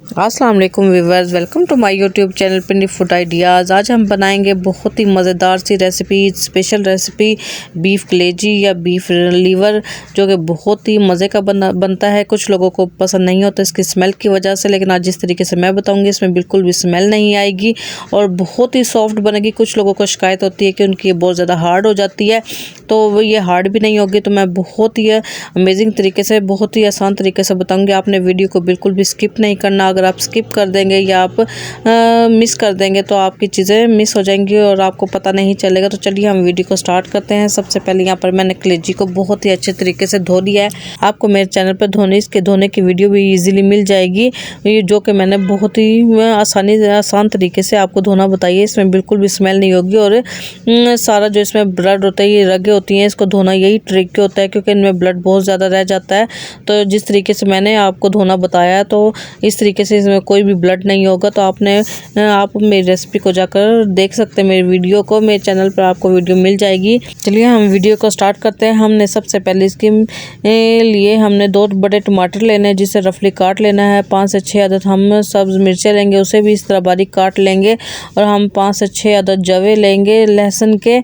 अस्सलाम वालेकुम viewers, welcome to my YouTube channel Pindi food ideas. आज हम बनाएंगे बहुत ही मज़ेदार सी रेसिपी, स्पेशल रेसिपी बीफ कलेजी या बीफ लीवर, जो कि बहुत ही मज़े का बनता है। कुछ लोगों को पसंद नहीं होता इसकी स्मेल की वजह से, लेकिन आज जिस तरीके से मैं बताऊंगी इसमें बिल्कुल भी स्मेल नहीं आएगी और बहुत ही सॉफ्ट बनेगी। कुछ लोगों को शिकायत होती है कि उनकी बहुत ज़्यादा हार्ड हो जाती है, तो वो ये हार्ड भी नहीं होगी। तो मैं बहुत ही अमेजिंग तरीके से, बहुत ही आसान तरीके से बताऊँगी। आपने वीडियो को बिल्कुल भी स्किप नहीं करना। अगर आप स्किप कर देंगे या आप मिस कर देंगे तो आपकी चीज़ें मिस हो जाएंगी और आपको पता नहीं चलेगा। तो चलिए हम वीडियो को स्टार्ट करते हैं। सबसे पहले यहाँ पर मैंने कलेजी को बहुत ही अच्छे तरीके से धो लिया है। आपको मेरे चैनल पर धोने की वीडियो भी इजीली मिल जाएगी, जो कि मैंने बहुत ही आसान तरीके से आपको धोना बताइए। इसमें बिल्कुल भी स्मेल नहीं होगी और सारा जो इसमें ब्लड होता है, ये रगें होती हैं, इसको धोना यही ट्रिक होता है, क्योंकि इनमें ब्लड बहुत ज़्यादा रह जाता है। तो जिस तरीके से मैंने आपको धोना बताया, तो इस तरीके से इसमें कोई भी ब्लड नहीं होगा। तो आप मेरी रेसिपी को जाकर देख सकते हैं, मेरी वीडियो को मेरे चैनल पर आपको वीडियो मिल जाएगी। चलिए हम वीडियो को स्टार्ट करते हैं। हमने सबसे पहले इसके लिए हमने 2 बड़े टमाटर लेने हैं, जिसे रफली काट लेना है। 5 से 6 अदद हम सब्ज़ मिर्चें लेंगे, उसे भी इस तरह बारीक काट लेंगे। और हम 5 से 6 अदद जवे लेंगे लहसुन के,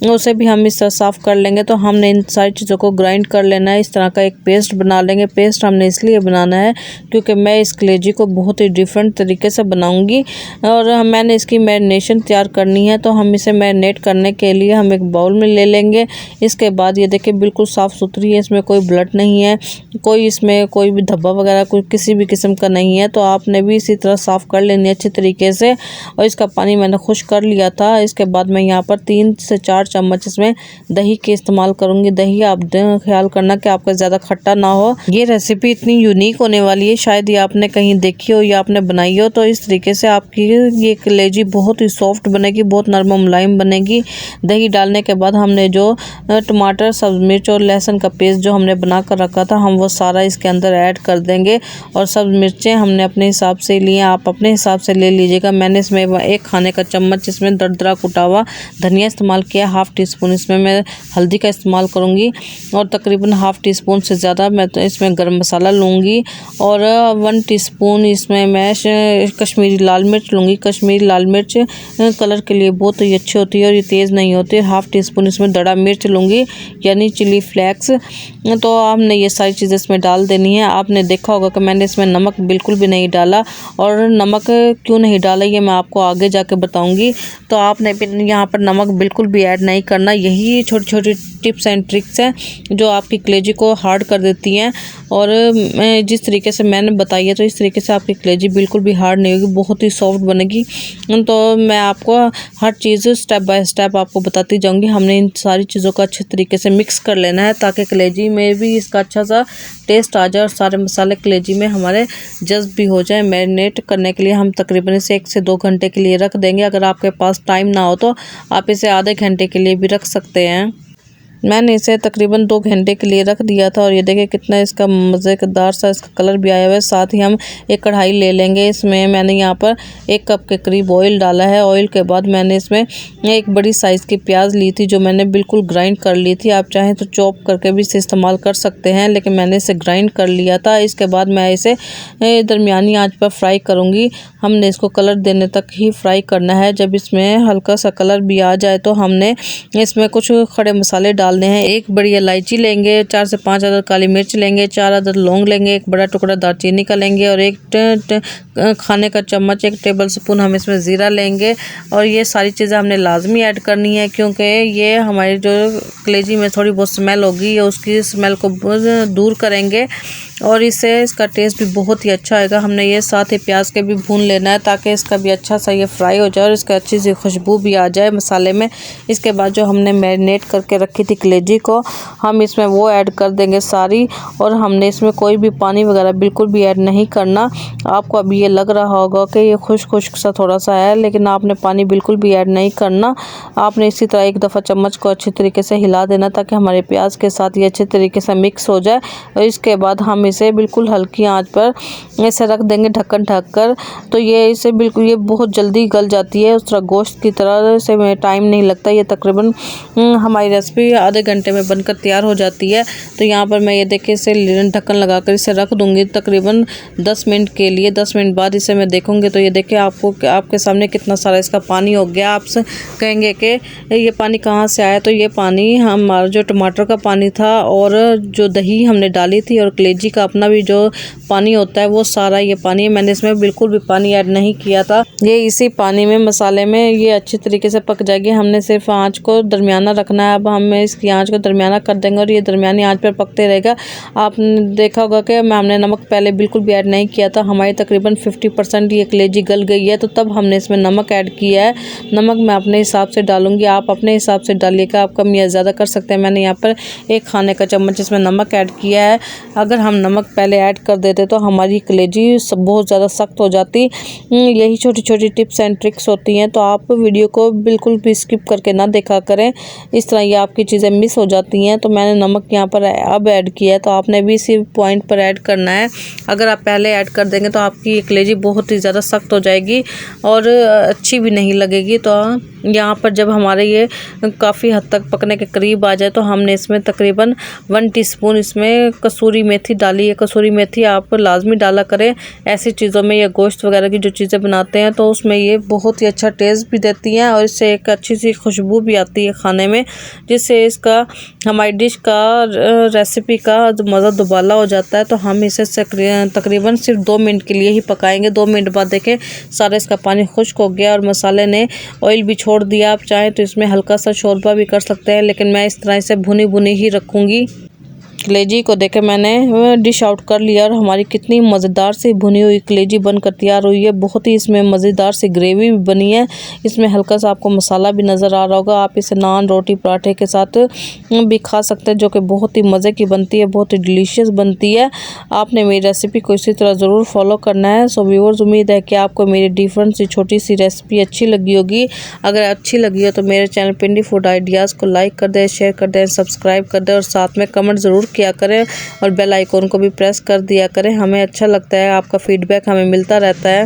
उसे भी हम इस तरह साफ़ कर लेंगे। तो हमने इन सारी चीज़ों को ग्राइंड कर लेना है। इस तरह का एक पेस्ट बना लेंगे। पेस्ट हमने इसलिए बनाना है क्योंकि मैं इस कलेजी को बहुत ही डिफरेंट तरीके से बनाऊंगी और मैंने इसकी मैरिनेशन तैयार करनी है। तो हम इसे मैरिनेट करने के लिए हम एक बाउल में ले लेंगे। इसके बाद ये देखिए बिल्कुल साफ़ सुथरी है, इसमें कोई ब्लड नहीं है, इसमें कोई भी धब्बा वगैरह कोई किसी भी किस्म का नहीं है। तो आपने भी इसी तरह साफ़ कर लेनी है अच्छे तरीके से। और इसका पानी मैंने खुश कर लिया था। इसके बाद मैं यहाँ पर 3 से 4 चम्मच इसमें दही के इस्तेमाल करूँगी। दही आप ख्याल करना कि आपका ज़्यादा खट्टा ना हो। ये रेसिपी इतनी यूनिक होने वाली है, शायद ये आपने कहीं देखी हो या आपने बनाई हो। तो इस तरीके से आपकी ये कलेजी बहुत ही सॉफ्ट बनेगी, बहुत नरम मुलायम बनेगी। दही डालने के बाद हमने जो टमाटर, सब्ज़ मिर्च और लहसुन का पेस्ट जो हमने बना कर रखा था, हम वो सारा इसके अंदर ऐड कर देंगे। और सब्ज़ मिर्चें हमने अपने हिसाब से लिए, आप अपने हिसाब से ले लीजिएगा। मैंने इसमें 1 खाने का चम्मच इसमें दरदरा कुटा हुआ धनिया इस्तेमाल किया। 1/2 टीस्पून इसमें मैं हल्दी का इस्तेमाल करूँगी और तकरीबन 1/2 टीस्पून से ज़्यादा मैं तो इसमें गर्म मसाला लूँगी। और 1 टीस्पून इसमें मैं कश्मीरी लाल मिर्च लूँगी। कश्मीरी लाल मिर्च कलर के लिए बहुत ही अच्छी होती है और ये तेज़ नहीं होती। 1/2 टीस्पून इसमें दड़ा मिर्च लूँगी, यानी चिली फ्लेक्स। तो आपने ये सारी चीज़ें इसमें डाल देनी है। आपने देखा होगा कि मैंने इसमें नमक बिल्कुल भी नहीं डाला, और नमक क्यों नहीं डाला ये मैं आपको आगे जाके बताऊँगी। तो आपने भी यहाँ पर नमक बिल्कुल भी ऐड नहीं करना। यही छोटी छोटी टिप्स एंड ट्रिक्स हैं जो आपकी कलेजी को हार्ड कर देती हैं। और जिस तरीके से मैंने बताई है, तो इस तरीके से आपकी कलेजी बिल्कुल भी हार्ड नहीं होगी, बहुत ही सॉफ्ट बनेगी। तो मैं आपको हर चीज़ स्टेप बाय स्टेप आपको बताती जाऊंगी। हमने इन सारी चीज़ों को अच्छे तरीके से मिक्स कर लेना है, ताकि कलेजी में भी इसका अच्छा सा टेस्ट आ जाए और सारे मसाले कलेजी में हमारे जज्ब भी हो जाए। मैरिनेट करने के लिए हम तकरीबन इसे 1 से 2 घंटे के लिए रख देंगे। अगर आपके पास टाइम ना हो तो आप इसे आधे घंटे के लिए भी रख सकते हैं। मैंने इसे तकरीबन 2 घंटे के लिए रख दिया था और ये देखिए कितना इसका मज़ेदार सा इसका कलर भी आया हुआ है। साथ ही हम एक कढ़ाई ले लेंगे। इसमें मैंने यहाँ पर 1 कप के करीब ऑयल डाला है। ऑयल के बाद मैंने इसमें एक बड़ी साइज़ की प्याज ली थी, जो मैंने बिल्कुल ग्राइंड कर ली थी। आप चाहें तो चॉप करके भी इसे इस्तेमाल कर सकते हैं, लेकिन मैंने इसे ग्राइंड कर लिया था। इसके बाद मैं इसे दरमियानी आँच पर फ्राई करूँगी। हमने इसको कलर देने तक ही फ्राई करना है। जब इसमें हल्का सा कलर भी आ जाए तो हमने इसमें कुछ खड़े मसाले डालने हैं। 1 बड़ी इलायची लेंगे, 4 से 5 अदद काली मिर्च लेंगे, 4 अदद लौंग लेंगे, 1 बड़ा टुकड़ा दालचीनी का लेंगे और 1 खाने का चम्मच 1 टेबल स्पून हम इसमें ज़ीरा लेंगे। और ये सारी चीज़ें हमने लाजमी ऐड करनी है, क्योंकि ये हमारी जो कलेजी में थोड़ी बहुत स्मेल होगी, ये उसकी स्मेल को दूर करेंगे और इसका टेस्ट भी बहुत ही अच्छा आएगा। हमने ये साथ ही प्याज के भी भून लेना है, ताकि इसका भी अच्छा सा ये फ्राई हो जाए और इसका अच्छी सी खुशबू भी आ जाए मसाले में। इसके बाद जो हमने मैरिनेट करके रखी थी कलेजी को, हम इसमें वो ऐड कर देंगे सारी। और हमने इसमें कोई भी पानी वगैरह बिल्कुल भी ऐड नहीं करना। आपको अभी ये लग रहा होगा कि ये खुश्क सा थोड़ा सा है, लेकिन आपने पानी बिल्कुल भी ऐड नहीं करना। आपने इसी तरह 1 दफ़ा चम्मच को अच्छी तरीके से हिला देना, ताकि हमारे प्याज के साथ ये अच्छे तरीके से मिक्स हो जाए। और इसके बाद हम हम इसे बिल्कुल हल्की आंच पर इसे रख देंगे ढक्कन ढक कर। तो ये इसे बिल्कुल ये बहुत जल्दी गल जाती है, उस तरह गोश्त की तरह से में टाइम नहीं लगता। ये तकरीबन हमारी रेसिपी आधे घंटे में बनकर तैयार हो जाती है। तो यहाँ पर मैं ये देखिए इसे ढक्कन लगाकर इसे रख दूँगी तकरीबन 10 मिनट के लिए। 10 मिनट बाद इसे मैं देखूँगी तो ये देखिए आपके सामने कितना सारा इसका पानी हो गया। आप कहेंगे कि ये पानी कहाँ से आया, तो ये पानी हमारा जो टमाटर का पानी था और जो दही हमने डाली थी और कलेजी का अपना भी जो पानी होता है वो सारा ये पानी, मैंने इसमें बिल्कुल भी पानी ऐड नहीं किया था। ये इसी पानी में मसाले में ये अच्छी तरीके से पक जाएगी। हमने सिर्फ आंच को दरमियाना रखना है। अब हम इसकी आंच को दरमियाना कर देंगे और ये दरमियानी आंच पर पकते रहेगा। आपने देखा होगा कि हमने नमक पहले बिल्कुल भी ऐड नहीं किया था। हमारी तकरीबन 50% ये कलेजी गल गई है, तो तब हमने इसमें नमक ऐड किया है। नमक मैं अपने हिसाब से डालूंगी, आप अपने हिसाब से डालिएगा, आप कम या ज़्यादा कर सकते हैं। मैंने यहाँ पर 1 खाने का चम्मच इसमें नमक ऐड किया है। अगर हम नमक पहले ऐड कर देते तो हमारी कलेजी बहुत ज़्यादा सख्त हो जाती। यही छोटी छोटी टिप्स एंड ट्रिक्स होती हैं, तो आप वीडियो को बिल्कुल भी स्किप करके ना देखा करें, इस तरह ये आपकी चीज़ें मिस हो जाती हैं। तो मैंने नमक यहाँ पर अब ऐड किया है, तो आपने भी इसी पॉइंट पर ऐड करना है। अगर आप पहले ऐड कर देंगे तो आपकी कलेजी बहुत ही ज़्यादा सख्त हो जाएगी और अच्छी भी नहीं लगेगी। तो यहाँ पर जब हमारे ये काफ़ी हद तक पकने के करीब आ जाए तो हमने इसमें तकरीबन 1 टीस्पून इसमें कसूरी मेथी डाली है। कसूरी मेथी आप लाजमी डाला करें ऐसी चीज़ों में, या गोश्त वगैरह की जो चीज़ें बनाते हैं तो उसमें ये बहुत ही अच्छा टेस्ट भी देती हैं और इससे एक अच्छी सी खुशबू भी आती है खाने में, जिससे इसका हमारी डिश का रेसिपी का मज़ा दुबाला हो जाता है। तो हम इसे तकरीबन सिर्फ 2 मिनट के लिए ही पकाएंगे। 2 मिनट बाद देखें सारा इसका पानी खुश्क हो गया और मसाले ने ऑयल भी छोड़ दिया। आप चाहें तो इसमें हल्का सा शोरबा भी कर सकते हैं, लेकिन मैं इस तरह से भुनी भुनी ही रखूँगी। कलेजी को देखे मैंने डिश आउट कर लिया और हमारी कितनी मज़ेदार सी भुनी हुई कलेजी बनकर तैयार हुई है। बहुत ही इसमें मज़ेदार सी ग्रेवी भी बनी है। इसमें हल्का सा आपको मसाला भी नज़र आ रहा होगा। आप इसे नान, रोटी, पराठे के साथ भी खा सकते हैं, जो कि बहुत ही मज़े की बनती है, बहुत ही डिलीशियस बनती है। आपने मेरी रेसिपी को इसी तरह ज़रूर फॉलो करना है। सो व्यूअर्स, उम्मीद है कि आपको मेरी डिफरेंट सी छोटी सी रेसिपी अच्छी लगी होगी। अगर अच्छी लगी हो तो मेरे चैनल पिंडी फूड आइडियाज़ को लाइक कर दें, शेयर कर दें, सब्सक्राइब कर दें और साथ में कमेंट ज़रूर किया करें और बेल आइकॉन को भी प्रेस कर दिया करें। हमें अच्छा लगता है, आपका फीडबैक हमें मिलता रहता है।